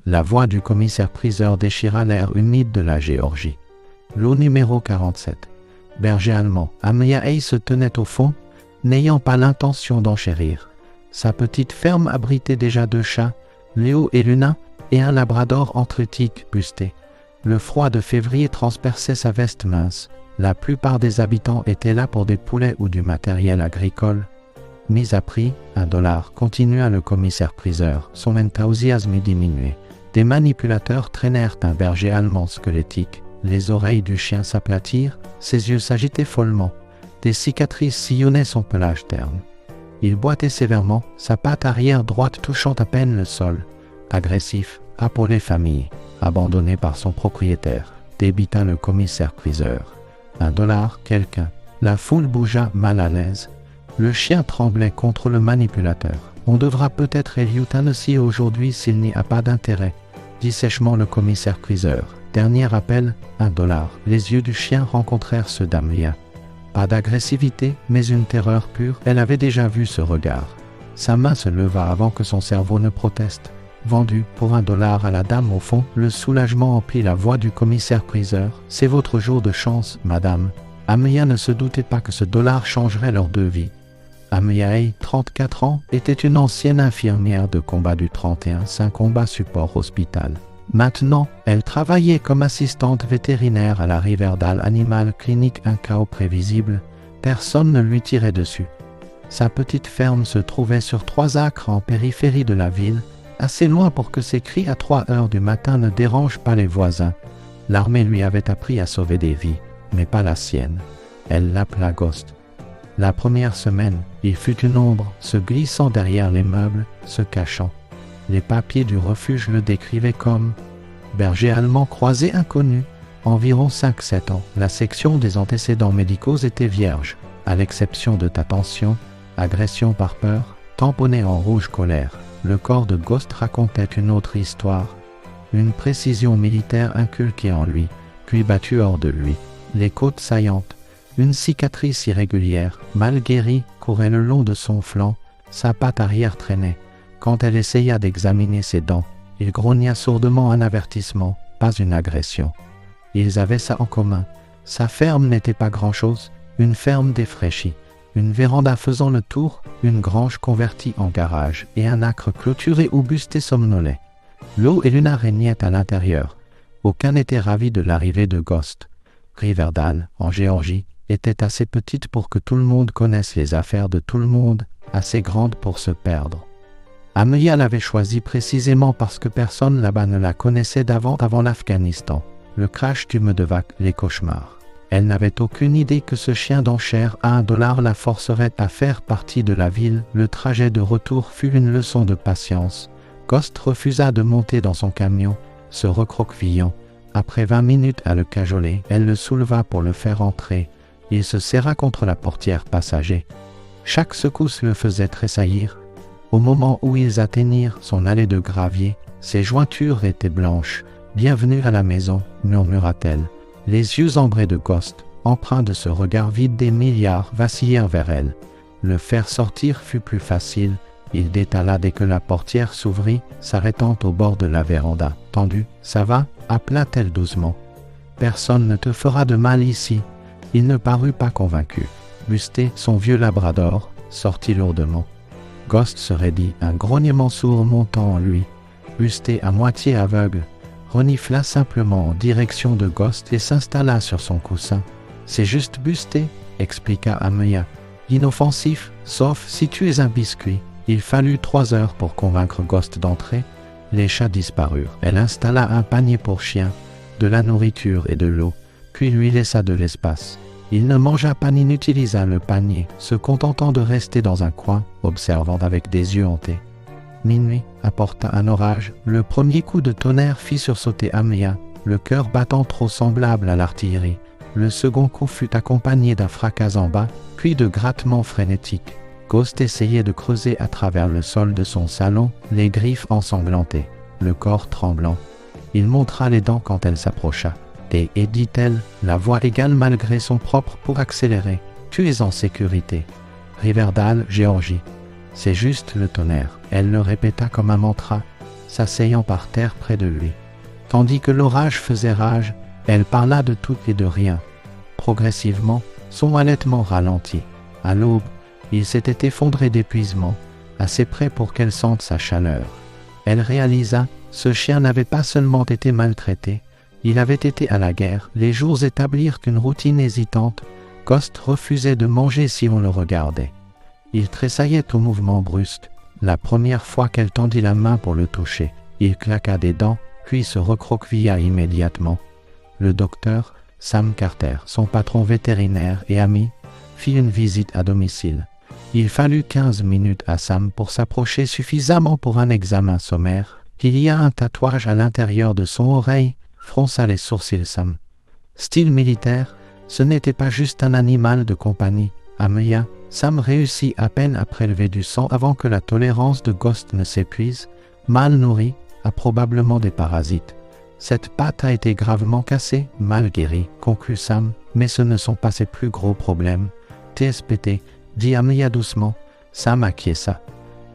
La voix du commissaire-priseur déchira l'air humide de la Géorgie. Lot numéro 47. Berger allemand. Amiaï se tenait au fond, n'ayant pas l'intention d'enchérir. Sa petite ferme abritait déjà 2 chats, Léo et Luna, et un labrador entrettique, Busté. Le froid de février transperçait sa veste mince. La plupart des habitants étaient là pour des poulets ou du matériel agricole. Mis à prix, $1, continua le commissaire-priseur, son enthousiasme diminué. Des manipulateurs traînèrent un berger allemand squelettique. Les oreilles du chien s'aplatirent, ses yeux s'agitaient follement. Des cicatrices sillonnaient son pelage terne. Il boitait sévèrement, sa patte arrière droite touchant à peine le sol. Agressif, appelé famille, abandonné par son propriétaire, débita le commissaire-priseur. $1, quelqu'un. La foule bougea mal à l'aise. Le chien tremblait contre le manipulateur. On devra peut-être Eliutan aujourd'hui s'il n'y a pas d'intérêt, dit sèchement le commissaire-priseur. Dernier appel, $1. Les yeux du chien rencontrèrent ceux d'Amelia. Pas d'agressivité, mais une terreur pure. Elle avait déjà vu ce regard. Sa main se leva avant que son cerveau ne proteste. Vendu pour $1 à la dame au fond, le soulagement emplit la voix du commissaire-priseur. C'est votre jour de chance, madame. Amelia ne se doutait pas que ce dollar changerait leurs 2 vies. Amiaï, 34 ans, était une ancienne infirmière de combat du 31e combat support hospital. Maintenant, elle travaillait comme assistante vétérinaire à la Riverdale Animal Clinic, un chaos prévisible. Personne ne lui tirait dessus. Sa petite ferme se trouvait sur 3 acres en périphérie de la ville, assez loin pour que ses cris à 3 heures du matin ne dérangent pas les voisins. L'armée lui avait appris à sauver des vies, mais pas la sienne. Elle l'appela Ghost. La première semaine, il fut une ombre, se glissant derrière les meubles, se cachant. Les papiers du refuge le décrivaient comme berger allemand croisé inconnu, environ 5-7 ans. La section des antécédents médicaux était vierge, à l'exception de tension, agression par peur, tamponné en rouge colère. Le corps de Ghost racontait une autre histoire, une précision militaire inculquée en lui, puis battue hors de lui. Les côtes saillantes, une cicatrice irrégulière, mal guérie, courait le long de son flanc, sa patte arrière traînait. Quand elle essaya d'examiner ses dents, il grogna sourdement un avertissement, pas une agression. Ils avaient ça en commun. Sa ferme n'était pas grand-chose, une ferme défraîchie, une véranda faisant le tour, une grange convertie en garage et un âcre clôturé où Busté somnolait. L'eau et Luna régnaient à l'intérieur. Aucun n'était ravi de l'arrivée de Ghost. Riverdale, en Géorgie, était assez petite pour que tout le monde connaisse les affaires de tout le monde, assez grande pour se perdre. Amelia l'avait choisie précisément parce que personne là-bas ne la connaissait avant l'Afghanistan, le crash du Medevac, les cauchemars. Elle n'avait aucune idée que ce chien d'enchère à $1 la forcerait à faire partie de la ville. Le trajet de retour fut une leçon de patience. Ghost refusa de monter dans son camion, se recroquevillant. Après 20 minutes à le cajoler, elle le souleva pour le faire entrer. Il se serra contre la portière passager. Chaque secousse le faisait tressaillir. Au moment où ils atteignirent son allée de gravier, ses jointures étaient blanches. « Bienvenue à la maison », murmura-t-elle. Les yeux ambrés de Ghost, empreints de ce regard vide des milliards, vacillèrent vers elle. Le faire sortir fut plus facile. Il détala dès que la portière s'ouvrit, s'arrêtant au bord de la véranda. « Tendu, ça va ?» appela-t-elle doucement. « Personne ne te fera de mal ici. » Il ne parut pas convaincu. Busté, son vieux labrador, sortit lourdement. Ghost se raidit, un grognement sourd montant en lui. Busté, à moitié aveugle, renifla simplement en direction de Ghost et s'installa sur son coussin. « C'est juste Busté, » expliqua Amelia. « Inoffensif, sauf si tu es un biscuit. » Il fallut 3 heures pour convaincre Ghost d'entrer. Les chats disparurent. Elle installa un panier pour chien, de la nourriture et de l'eau, puis lui laissa de l'espace. Il ne mangea pas ni n'utilisa le panier, se contentant de rester dans un coin, observant avec des yeux hantés. Minuit apporta un orage. Le premier coup de tonnerre fit sursauter Amelia, le cœur battant trop semblable à l'artillerie. Le second coup fut accompagné d'un fracas en bas, puis de grattements frénétiques. Ghost essayait de creuser à travers le sol de son salon, les griffes ensanglantées, le corps tremblant. Il montra les dents quand elle s'approcha. Et dit-elle, la voix égale malgré son propre pour accélérer. Tu es en sécurité. Riverdale, Géorgie. C'est juste le tonnerre. Elle le répéta comme un mantra. s'asseyant par terre près de lui. Tandis que l'orage faisait rage, elle parla de tout et de rien. Progressivement, son halètement ralentit. À l'aube, il s'était effondré d'épuisement, assez près pour qu'elle sente sa chaleur. Elle réalisa, ce chien n'avait pas seulement été maltraité, il avait été à la guerre. Les jours établirent qu'une routine hésitante, Ghost refusait de manger si on le regardait. Il tressaillait au mouvement brusque. La première fois qu'elle tendit la main pour le toucher, il claqua des dents, puis se recroquevilla immédiatement. Le docteur, Sam Carter, son patron vétérinaire et ami, fit une visite à domicile. Il fallut 15 minutes à Sam pour s'approcher suffisamment pour un examen sommaire. Il y a un tatouage à l'intérieur de son oreille, fronça les sourcils Sam. Style militaire, ce n'était pas juste un animal de compagnie. Amelia, Sam réussit à peine à prélever du sang avant que la tolérance de Ghost ne s'épuise. Mal nourri, a probablement des parasites. Cette patte a été gravement cassée, mal guérie, conclut Sam, mais ce ne sont pas ses plus gros problèmes. TSPT, dit Amelia doucement. Sam acquiesça,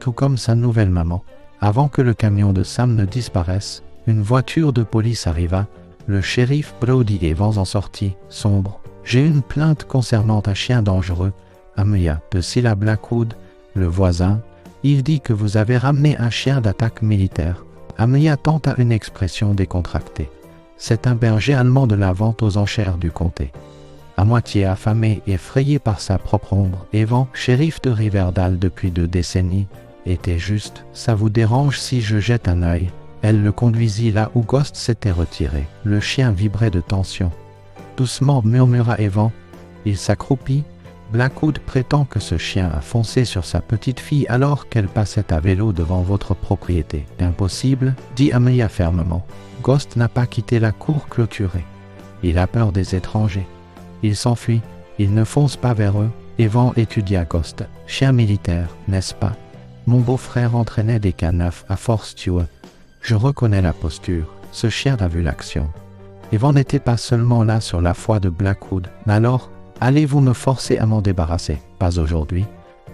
tout comme sa nouvelle maman. Avant que le camion de Sam ne disparaisse, une voiture de police arriva. Le shérif Brody Evans en sortit, sombre. J'ai une plainte concernant un chien dangereux. Amelia, de Cilla Blackwood, le voisin. Il dit que vous avez ramené un chien d'attaque militaire. Amelia tenta une expression décontractée. C'est un berger allemand de la vente aux enchères du comté. À moitié affamé et effrayé par sa propre ombre, Evan, shérif de Riverdale depuis 2 décennies, était juste. Ça vous dérange si je jette un œil? Elle le conduisit là où Ghost s'était retiré. Le chien vibrait de tension. Doucement murmura Evan. Il s'accroupit. Blackwood prétend que ce chien a foncé sur sa petite fille alors qu'elle passait à vélo devant votre propriété. Impossible, dit Amelia fermement. Ghost n'a pas quitté la cour clôturée. Il a peur des étrangers. Il s'enfuit. Il ne fonce pas vers eux. Evan étudia Ghost. Chien militaire, n'est-ce pas? Mon beau-frère entraînait des canafs à Fort Stewart. Je reconnais la posture. Ce chien a vu l'action. Evan n'était pas seulement là sur la foi de Blackwood. Alors, allez-vous me forcer à m'en débarrasser? Pas aujourd'hui.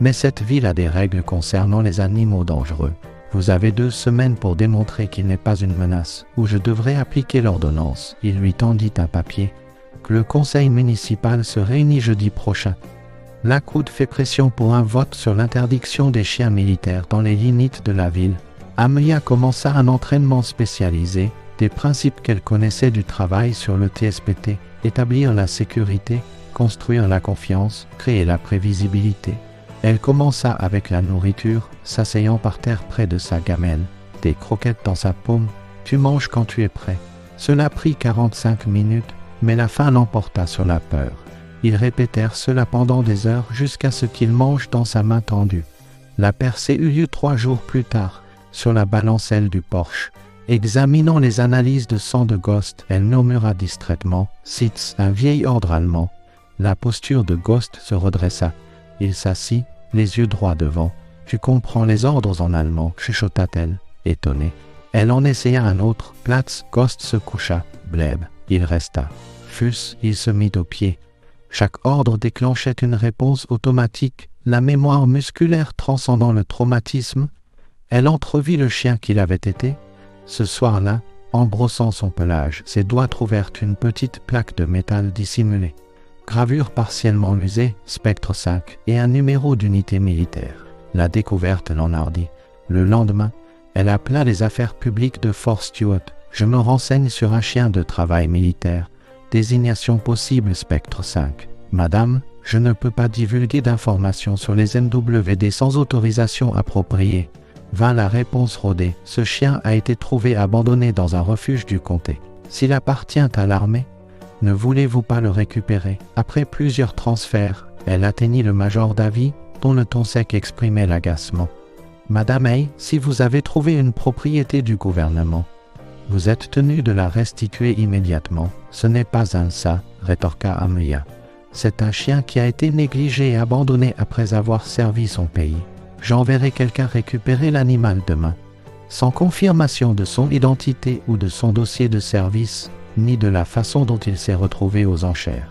Mais cette ville a des règles concernant les animaux dangereux. Vous avez 2 semaines pour démontrer qu'il n'est pas une menace, ou je devrais appliquer l'ordonnance. Il lui tendit un papier. Le conseil municipal se réunit jeudi prochain. Blackwood fait pression pour un vote sur l'interdiction des chiens militaires dans les limites de la ville. Amelia commença un entraînement spécialisé, des principes qu'elle connaissait du travail sur le TSPT, établir la sécurité, construire la confiance, créer la prévisibilité. Elle commença avec la nourriture, s'asseyant par terre près de sa gamelle, des croquettes dans sa paume. Tu manges quand tu es prêt. Cela prit 45 minutes, mais la faim l'emporta sur la peur. Ils répétèrent cela pendant des heures jusqu'à ce qu'il mange dans sa main tendue. La percée eut lieu 3 jours plus tard, sur la balancelle du porche. Examinant les analyses de sang de Ghost, elle murmura distraitement « Sitz, un vieil ordre allemand ». La posture de Ghost se redressa. Il s'assit, les yeux droits devant. « Tu comprends les ordres en allemand » chuchota-t-elle, étonnée. Elle en essaya un autre. Platz, Ghost se coucha. Bleb, il resta. Fus, il se mit au pied. Chaque ordre déclenchait une réponse automatique, la mémoire musculaire transcendant le traumatisme. Elle entrevit le chien qu'il avait été. Ce soir-là, en brossant son pelage, ses doigts trouvèrent une petite plaque de métal dissimulée. Gravure partiellement usée, Spectre 5, et un numéro d'unité militaire. La découverte l'enhardit. Le lendemain, elle appela les affaires publiques de Fort Stewart. Je me renseigne sur un chien de travail militaire. Désignation possible Spectre 5. Madame, je ne peux pas divulguer d'informations sur les MWD sans autorisation appropriée. Vint la réponse rodée. Ce chien a été trouvé abandonné dans un refuge du comté. S'il appartient à l'armée, ne voulez-vous pas le récupérer? Après plusieurs transferts, elle atteignit le major Davy, dont le ton sec exprimait l'agacement. Madame Hay, si vous avez trouvé une propriété du gouvernement, vous êtes tenu de la restituer immédiatement. Ce n'est pas un ça, rétorqua Amelia. C'est un chien qui a été négligé et abandonné après avoir servi son pays. J'enverrai quelqu'un récupérer l'animal demain. Sans confirmation de son identité ou de son dossier de service, ni de la façon dont il s'est retrouvé aux enchères.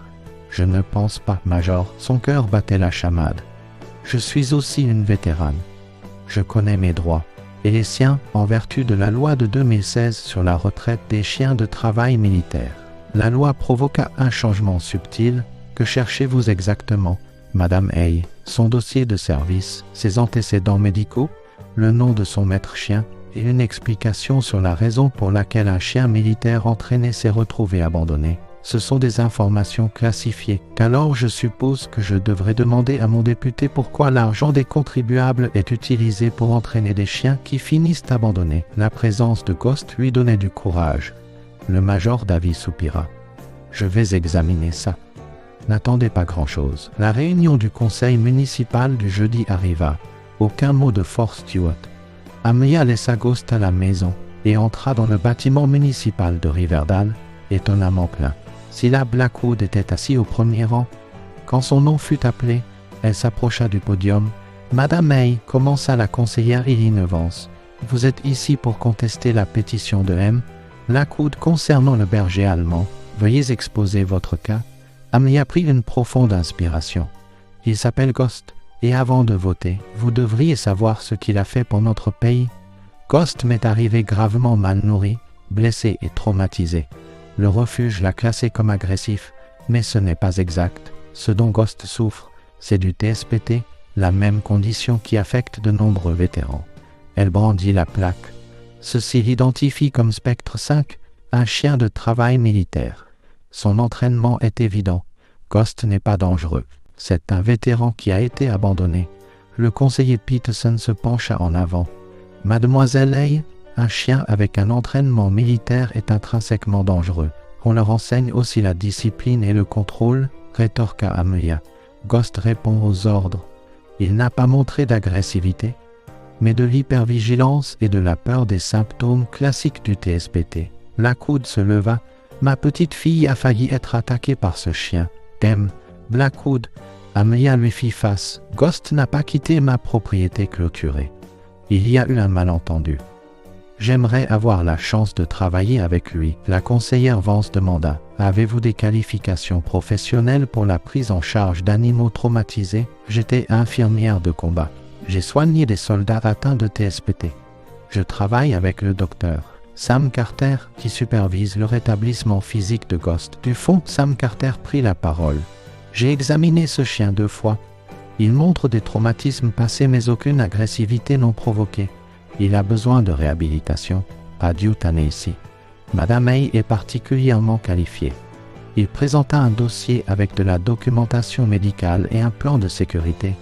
Je ne pense pas, Major. Son cœur battait la chamade. Je suis aussi une vétérane. Je connais mes droits. et les siens en vertu de la loi de 2016 sur la retraite des chiens de travail militaire. La loi provoqua un changement subtil. Que cherchez-vous exactement, Madame Hay? Son dossier de service, ses antécédents médicaux, le nom de son maître chien et une explication sur la raison pour laquelle un chien militaire entraîné s'est retrouvé abandonné. Ce sont des informations classifiées. Alors je suppose que je devrais demander à mon député pourquoi l'argent des contribuables est utilisé pour entraîner des chiens qui finissent abandonnés. La présence de Ghost lui donnait du courage. Le major Davy soupira. Je vais examiner ça. N'attendez pas grand-chose. La réunion du conseil municipal du jeudi arriva. Aucun mot de Fort Stewart. Amelia laissa Ghost à la maison et entra dans le bâtiment municipal de Riverdale, étonnamment plein. Cilla Blackwood était assis au premier rang. Quand son nom fut appelé, elle s'approcha du podium. « Madame Hay, commença la conseillère Eileen Vance. Vous êtes ici pour contester la pétition de M. Blackwood concernant le berger allemand. Veuillez exposer votre cas. » Amelia prit une profonde inspiration. « Il s'appelle Ghost, et avant de voter, vous devriez savoir ce qu'il a fait pour notre pays. Ghost m'est arrivé gravement mal nourri, blessé et traumatisé. Le refuge l'a classé comme agressif, mais ce n'est pas exact. Ce dont Ghost souffre, c'est du TSPT, la même condition qui affecte de nombreux vétérans. » Elle brandit la plaque. « Ceci l'identifie comme Spectre 5, un chien de travail militaire. Son entraînement est évident. Ghost n'est pas dangereux. C'est un vétéran qui a été abandonné. » Le conseiller Peterson se pencha en avant. « Mademoiselle Hay, un chien avec un entraînement militaire est intrinsèquement dangereux. On leur enseigne aussi la discipline et le contrôle, » rétorqua Amelia. Ghost répond aux ordres. Il n'a pas montré d'agressivité, mais de l'hypervigilance et de la peur des symptômes classiques du TSPT. Blackwood se leva. « Ma petite fille a failli être attaquée par ce chien. Dame, Blackwood. » Amelia lui fit face. « Ghost n'a pas quitté ma propriété clôturée. Il y a eu un malentendu. J'aimerais avoir la chance de travailler avec lui. » La conseillère Vance demanda. « Avez-vous des qualifications professionnelles pour la prise en charge d'animaux traumatisés? » J'étais infirmière de combat. J'ai soigné des soldats atteints de TSPT. Je travaille avec le docteur Sam Carter, qui supervise le rétablissement physique de Ghost. Du fond, Sam Carter prit la parole. « J'ai examiné ce chien 2 fois. Il montre des traumatismes passés mais aucune agressivité non provoquée. Il a besoin de réhabilitation, pas d'euthanasie. Madame Hay est particulièrement qualifiée. » Il présenta un dossier avec de la documentation médicale et un plan de sécurité.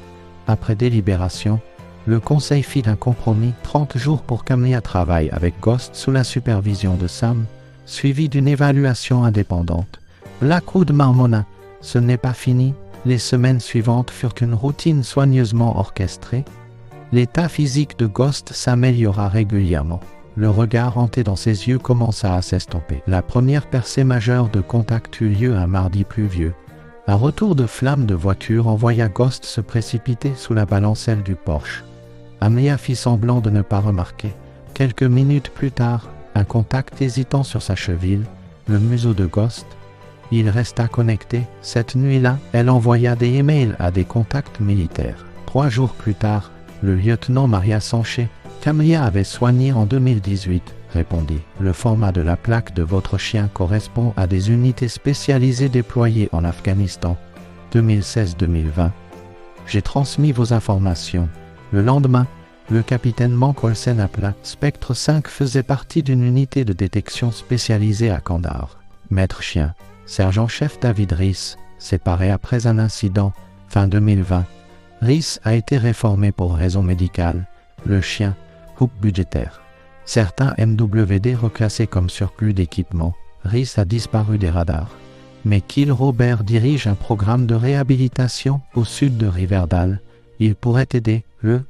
Après délibération, le conseil fit un compromis, 30 jours pour qu'Amelia travaille avec Ghost sous la supervision de Sam, suivi d'une évaluation indépendante. Blackwood marmonna. « Ce n'est pas fini. » Les semaines suivantes furent une routine soigneusement orchestrée. L'état physique de Ghost s'améliora régulièrement. Le regard hanté dans ses yeux commença à s'estomper. La première percée majeure de contact eut lieu un mardi pluvieux. Un retour de flamme de voiture envoya Ghost se précipiter sous la balancelle du Porsche. Amelia fit semblant de ne pas remarquer. Quelques minutes plus tard, un contact hésitant sur sa cheville, le museau de Ghost. Il resta connecté. Cette nuit-là, elle envoya des emails à des contacts militaires. 3 jours plus tard, le lieutenant Maria Sanchez, qu'Amelia avait soigné en 2018, répondit. Le format de la plaque de votre chien correspond à des unités spécialisées déployées en Afghanistan, 2016-2020. J'ai transmis vos informations. Le lendemain, le capitaine Monk Olsen appela. Spectre 5 faisait partie d'une unité de détection spécialisée à Kandahar. Maître chien, sergent-chef David Rees, séparé après un incident, fin 2020. Rees a été réformé pour raison médicale. Le chien, coupe budgétaire. Certains MWD reclassés comme surplus d'équipement. Rees a disparu des radars. Mais Kill Robert dirige un programme de réhabilitation au sud de Riverdale. Il pourrait aider.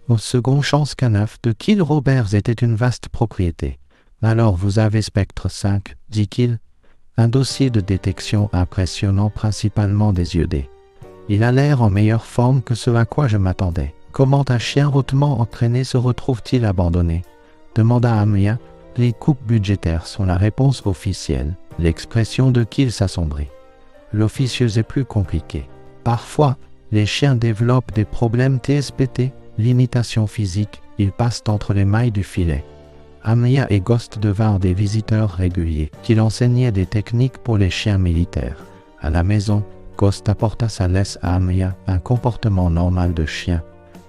Au second chance K9 de Kill Roberts était une vaste propriété. Alors vous avez Spectre 5, dit Kill. Un dossier de détection impressionnant principalement des iodés. Il a l'air en meilleure forme que ce à quoi je m'attendais. Comment un chien hautement entraîné se retrouve-t-il abandonné? Demanda Amelia. Les coupes budgétaires sont la réponse officielle. L'expression de Kill s'assombrit. L'officieuse est plus compliquée. Parfois, les chiens développent des problèmes TSPT, L'imitation physique, ils passent entre les mailles du filet. Ameya et Ghost devinrent des visiteurs réguliers, qui enseignaient des techniques pour les chiens militaires. À la maison, Ghost apporta sa laisse à Ameya, un comportement normal de chien.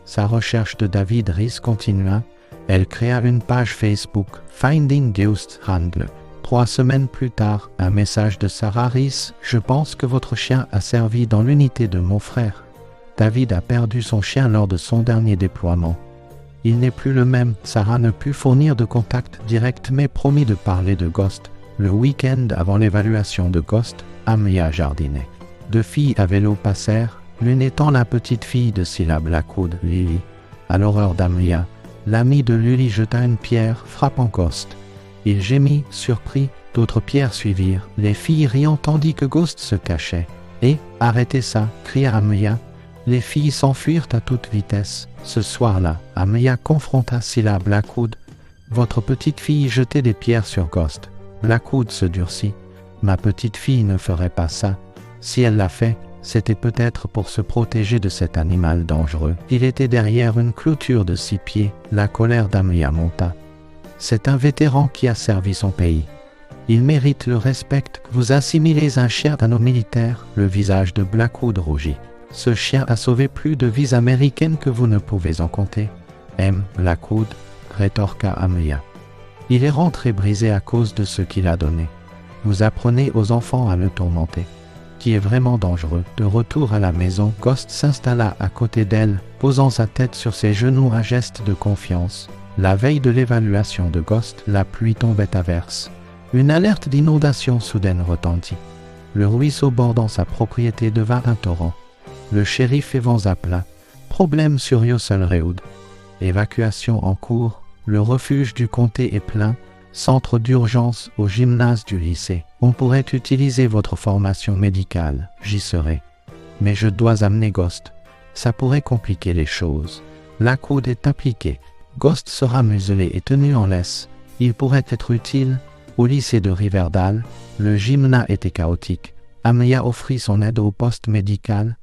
Sa recherche de David Rees continua. Elle créa une page Facebook, Finding Ghost Handler. 3 semaines plus tard, un message de Sarah Rees. Je pense que votre chien a servi dans l'unité de mon frère. David a perdu son chien lors de son dernier déploiement. Il n'est plus le même. Sarah ne put fournir de contact direct mais promit de parler de Ghost. Le week-end avant l'évaluation de Ghost, Ameya jardinait. 2 filles à vélo passèrent, l'une étant la petite fille de Cilla Blackwood, Lily. À l'horreur d'Ameya, l'ami de Lily jeta une pierre, frappant Ghost. Il gémit, surpris, d'autres pierres suivirent, les filles riant tandis que Ghost se cachait. « Et, arrêtez ça !» cria Ameya. Les filles s'enfuirent à toute vitesse. Ce soir-là, Ameya confronta Cilla Blackwood. « Votre petite fille jetait des pierres sur Ghost. » Blackwood se durcit. « Ma petite fille ne ferait pas ça. Si elle l'a fait, c'était peut-être pour se protéger de cet animal dangereux. Il était derrière une clôture de 6 pieds. » La colère d'Ameya monta. « C'est un vétéran qui a servi son pays. Il mérite le respect. Vous assimilez un chien à nos militaires. » Le visage de Blackwood rougit. « Ce chien a sauvé plus de vies américaines que vous ne pouvez en compter. » Blackwood, rétorqua Ameya. « Il est rentré brisé à cause de ce qu'il a donné. Vous apprenez aux enfants à le tourmenter. Qui est vraiment dangereux. » De retour à la maison, Ghost s'installa à côté d'elle, posant sa tête sur ses genoux, un geste de confiance. La veille de l'évaluation de Ghost, la pluie tombait à verse. Une alerte d'inondation soudaine retentit. Le ruisseau bordant sa propriété devint un torrent. Le shérif Evans appela. Problème sur Yossel Road. Évacuation en cours. Le refuge du comté est plein. Centre d'urgence au gymnase du lycée. On pourrait utiliser votre formation médicale. J'y serai. Mais je dois amener Ghost. Ça pourrait compliquer les choses. Blackwood est impliqué. Ghost sera muselé et tenu en laisse. Il pourrait être utile. Au lycée de Riverdale, le gymnase était chaotique. Ameya offrit son aide au poste médical.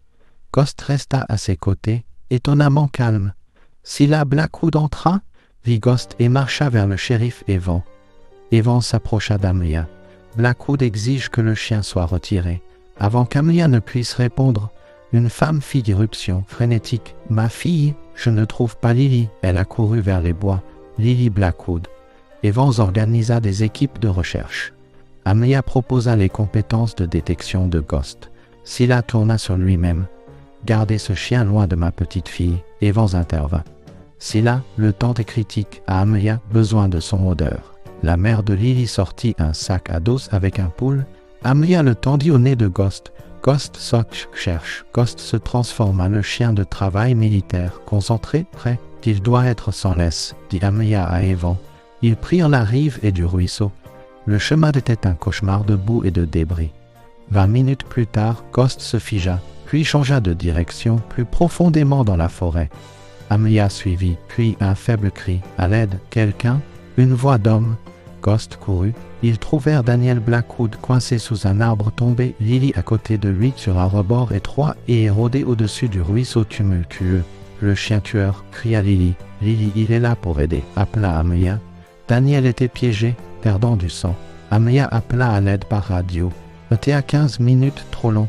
Ghost resta à ses côtés, étonnamment calme. Cilla Blackwood entra, vit Ghost et marcha vers le shérif Evans. Evans s'approcha d'Ameya. Blackwood exige que le chien soit retiré. Avant qu'Ameya ne puisse répondre, une femme fit irruption frénétique. « Ma fille, je ne trouve pas Lily. » Elle accourut vers les bois. Lily Blackwood. Evans organisa des équipes de recherche. Ameya proposa les compétences de détection de Ghost. Cilla tourna sur lui-même. « Gardez ce chien loin de ma petite fille. » Evans intervint. « Cilla, le temps est critique. À Ameya, besoin de son odeur. » La mère de Lily sortit un sac à dos avec un poule. Ameya le tendit au nez de Ghost. Ghost cherche. Ghost se transforma le chien de travail militaire. Concentré, prêt. « Il doit être sans laisse, » dit Ameya à Evans. Ils prirent la rive et du ruisseau. Le chemin était un cauchemar de boue et de débris. 20 minutes plus tard, Ghost se figea, puis changea de direction plus profondément dans la forêt. Ameya suivit, puis un faible cri. « À l'aide, quelqu'un ?» Une voix d'homme. Ghost courut. Ils trouvèrent Daniel Blackwood coincé sous un arbre tombé, Lily à côté de lui sur un rebord étroit et érodé au-dessus du ruisseau tumultueux. « Le chien tueur !» cria Lily. « Lily, il est là pour aider !» appela Ameya. Daniel était piégé, perdant du sang. Ameya appela à l'aide par radio. « T'es à 15 minutes, trop long. »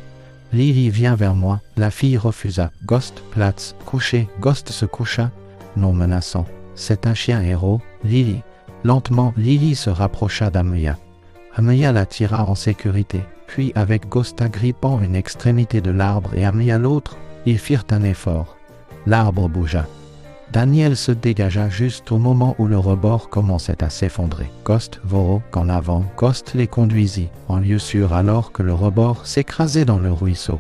« Lily, viens vers moi. » La fille refusa. Ghost, Platz, couché. Ghost se coucha, non menaçant. « C'est un chien héros. » Lily. Lentement, Lily se rapprocha d'Ameya. Ameya la tira en sécurité. Puis, avec Ghost agrippant une extrémité de l'arbre et Ameya l'autre, ils firent un effort. L'arbre bougea. Daniel se dégagea juste au moment où le rebord commençait à s'effondrer. Ghost voro qu'en avant. Ghost les conduisit, en lieu sûr alors que le rebord s'écrasait dans le ruisseau.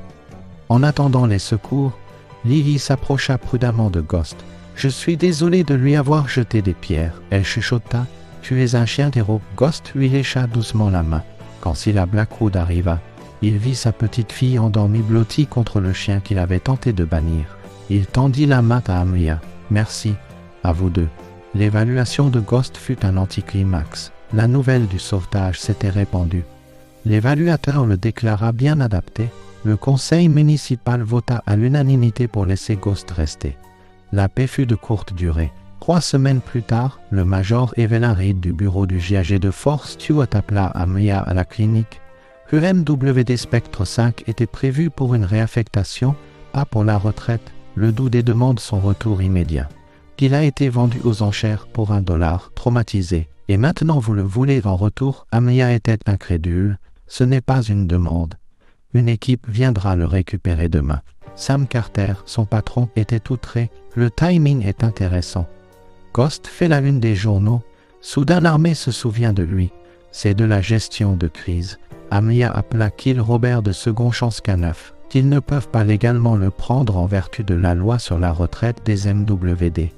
En attendant les secours, Lily s'approcha prudemment de Ghost. « Je suis désolé de lui avoir jeté des pierres. » Elle chuchota. « Tu es un chien d'héros. » Ghost lui lécha doucement la main. Quand Cilla Blackwood arriva, il vit sa petite fille endormie blottie contre le chien qu'il avait tenté de bannir. Il tendit la main à Ameya. « Merci, à vous deux. » L'évaluation de Ghost fut un anticlimax. La nouvelle du sauvetage s'était répandue. L'évaluateur le déclara bien adapté. Le conseil municipal vota à l'unanimité pour laisser Ghost rester. La paix fut de courte durée. 3 semaines plus tard, le major Evelyn Reed du bureau du GAG de Fort Stewart appela Amelia à la clinique. Le MWD Spectre 5 était prévu pour une réaffectation, pas pour la retraite. Le Doudé demande son retour immédiat. Il a été vendu aux enchères pour $1, traumatisé. Et maintenant vous le voulez en retour? Amelia était incrédule. Ce n'est pas une demande. Une équipe viendra le récupérer demain. Sam Carter, son patron, était outré. Le timing est intéressant. Ghost fait la une des journaux. Soudain l'armée se souvient de lui. C'est de la gestion de crise. Amelia appela Kill Robert de Second Chance K9. Ils ne peuvent pas légalement le prendre en vertu de la loi sur la retraite des MWD.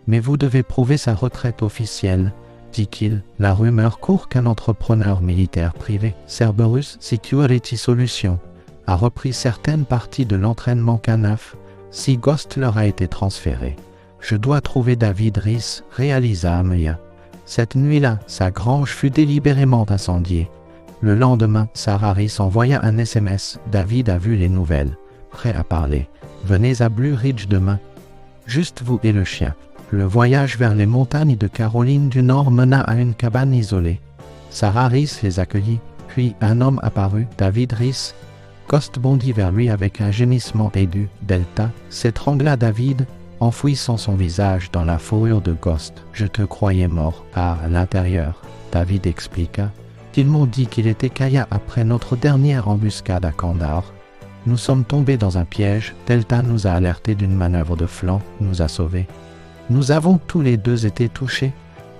Mais vous devez prouver sa retraite officielle, dit-il. La rumeur court qu'un entrepreneur militaire privé, Cerberus Security Solutions, a repris certaines parties de l'entraînement K9 si Ghost leur a été transféré. Je dois trouver David Reese, réalisa Amelia. Cette nuit-là, sa grange fut délibérément incendiée. Le lendemain, Sarah Reese envoya un SMS. David a vu les nouvelles. Prêt à parler. Venez à Blue Ridge demain. Juste vous et le chien. Le voyage vers les montagnes de Caroline du Nord mena à une cabane isolée. Sarah Reese les accueillit, puis un homme apparut, David Reese. Ghost bondit vers lui avec un gémissement aigu. Delta s'étrangla David, enfouissant son visage dans la fourrure de Ghost. Je te croyais mort. À l'intérieur, David expliqua. Ils m'ont dit qu'il était Kaya après notre dernière embuscade à Kandahar. Nous sommes tombés dans un piège. Delta nous a alertés d'une manœuvre de flanc, nous a sauvés. Nous avons tous les deux été touchés.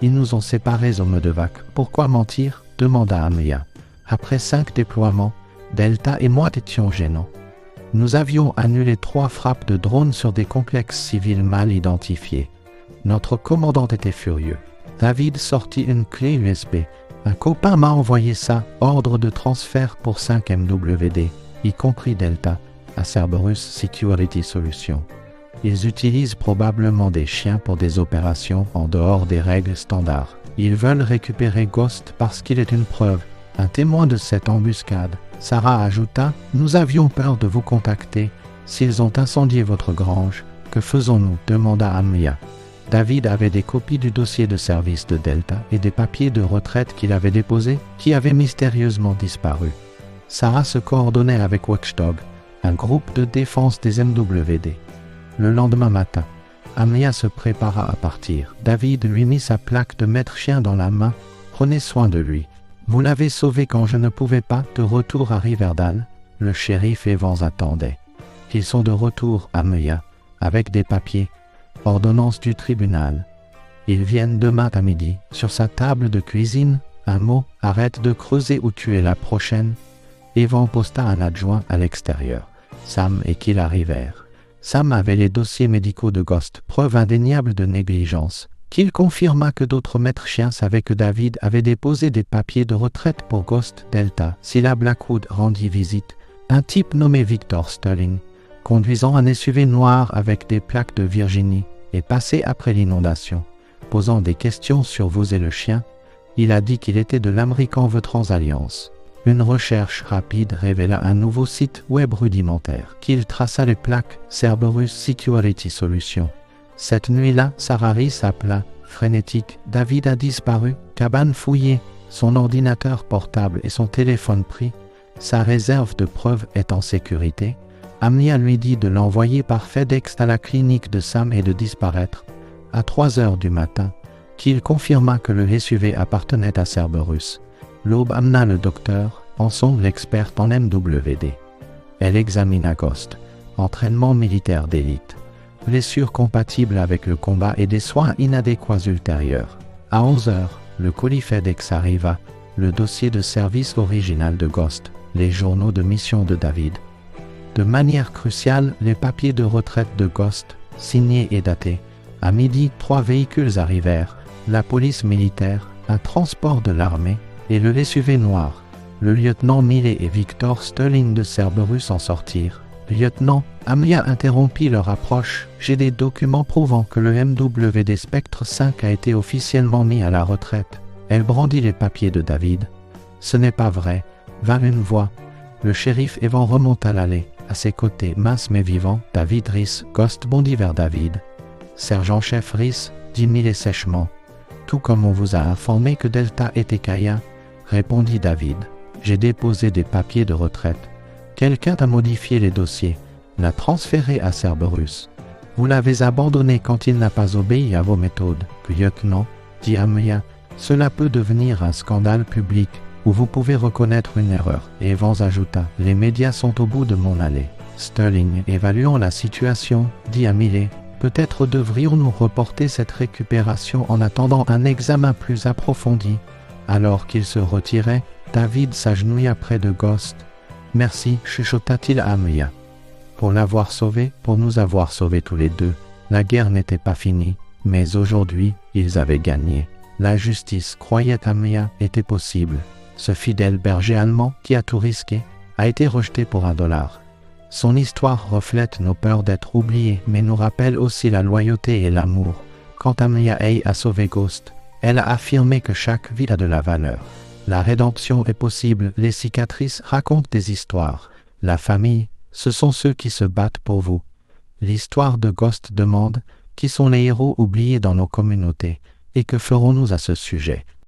Ils nous ont séparés au Medevac. Pourquoi mentir? Demanda Amelia. Après 5 déploiements, Delta et moi étions gênants. Nous avions annulé 3 frappes de drones sur des complexes civils mal identifiés. Notre commandant était furieux. David sortit une clé USB. Un copain m'a envoyé ça, ordre de transfert pour 5 MWD, y compris Delta, à Cerberus Security Solutions. Ils utilisent probablement des chiens pour des opérations en dehors des règles standards. Ils veulent récupérer Ghost parce qu'il est une preuve, un témoin de cette embuscade. Sarah ajouta, « Nous avions peur de vous contacter. S'ils ont incendié votre grange, que faisons-nous » demanda Amelia. David avait des copies du dossier de service de Delta et des papiers de retraite qu'il avait déposés, qui avaient mystérieusement disparu. Sarah se coordonnait avec Watchdog, un groupe de défense des MWD. Le lendemain matin, Amelia se prépara à partir. David lui mit sa plaque de maître chien dans la main. « Prenez soin de lui. Vous l'avez sauvé quand je ne pouvais pas. De retour à Riverdale, le shérif Evans attendait. Ils sont de retour, Amelia, avec des papiers. Ordonnance du tribunal. Ils viennent demain à midi. Sur sa table de cuisine, un mot, arrête de creuser ou tu es la prochaine. Evan posta un adjoint à l'extérieur. Sam et Kill arrivèrent. Sam avait les dossiers médicaux de Ghost, preuve indéniable de négligence. Kill confirma que d'autres maîtres chiens savaient que David avait déposé des papiers de retraite pour Ghost Delta. Scylla Blackwood rendit visite. Un type nommé Victor Sterling, conduisant un SUV noir avec des plaques de Virginie, est passé après l'inondation. Posant des questions sur vous et le chien, il a dit qu'il était de l'American Transalliance. Une recherche rapide révéla un nouveau site web rudimentaire. Qu'il traça les plaques Cerberus Security Solutions. Cette nuit-là, Sarah Reese appela, frénétique. David a disparu, cabane fouillée, son ordinateur portable et son téléphone pris. Sa réserve de preuves est en sécurité. Amelia lui dit de l'envoyer par FedEx à la clinique de Sam et de disparaître. À 3 heures du matin, Kill confirma que le SUV appartenait à Cerberus. L'aube amena le docteur, en son l'experte en MWD. Elle examina Ghost. Entraînement militaire d'élite. Blessures compatibles avec le combat et des soins inadéquats ultérieurs. À 11 heures, le colis FedEx arriva, le dossier de service original de Ghost, les journaux de mission de David. De manière cruciale, les papiers de retraite de Ghost, signés et datés. À midi, 3 véhicules arrivèrent, la police militaire, un transport de l'armée, et le SUV noir. Le lieutenant Millet et Victor Sterling de Cerberus en sortirent. Lieutenant, Amelia interrompit leur approche. J'ai des documents prouvant que le MWD Spectre 5 a été officiellement mis à la retraite. Elle brandit les papiers de David. Ce n'est pas vrai, vint une voix. Le shérif Evan remonta l'allée. À ses côtés, mince mais vivant, David Reese. Ghost bondit vers David. Sergent-chef Rhys, dit Millet sèchement. Tout comme on vous a informé que Delta était Kaya, répondit David. J'ai déposé des papiers de retraite. Quelqu'un a modifié les dossiers, l'a transféré à Cerberus. Vous l'avez abandonné quand il n'a pas obéi à vos méthodes. Lieutenant, dit Amelia, cela peut devenir un scandale public où vous pouvez reconnaître une erreur. Et Evans ajouta, les médias sont au bout de mon allée. Sterling, évaluons la situation, dit Millet. Peut-être devrions-nous reporter cette récupération en attendant un examen plus approfondi. Alors qu'il se retirait, David s'agenouilla près de Ghost. Merci, chuchota-t-il à Amelia. Pour l'avoir sauvé, pour nous avoir sauvés tous les deux, la guerre n'était pas finie, mais aujourd'hui, ils avaient gagné. La justice, croyait Amelia, était possible. Ce fidèle berger allemand, qui a tout risqué, a été rejeté pour $1. Son histoire reflète nos peurs d'être oubliés, mais nous rappelle aussi la loyauté et l'amour. Quand Amelia a sauvé Ghost, elle a affirmé que chaque vie a de la valeur. La rédemption est possible, les cicatrices racontent des histoires. La famille, ce sont ceux qui se battent pour vous. L'histoire de Ghost demande, qui sont les héros oubliés dans nos communautés, et que ferons-nous à ce sujet?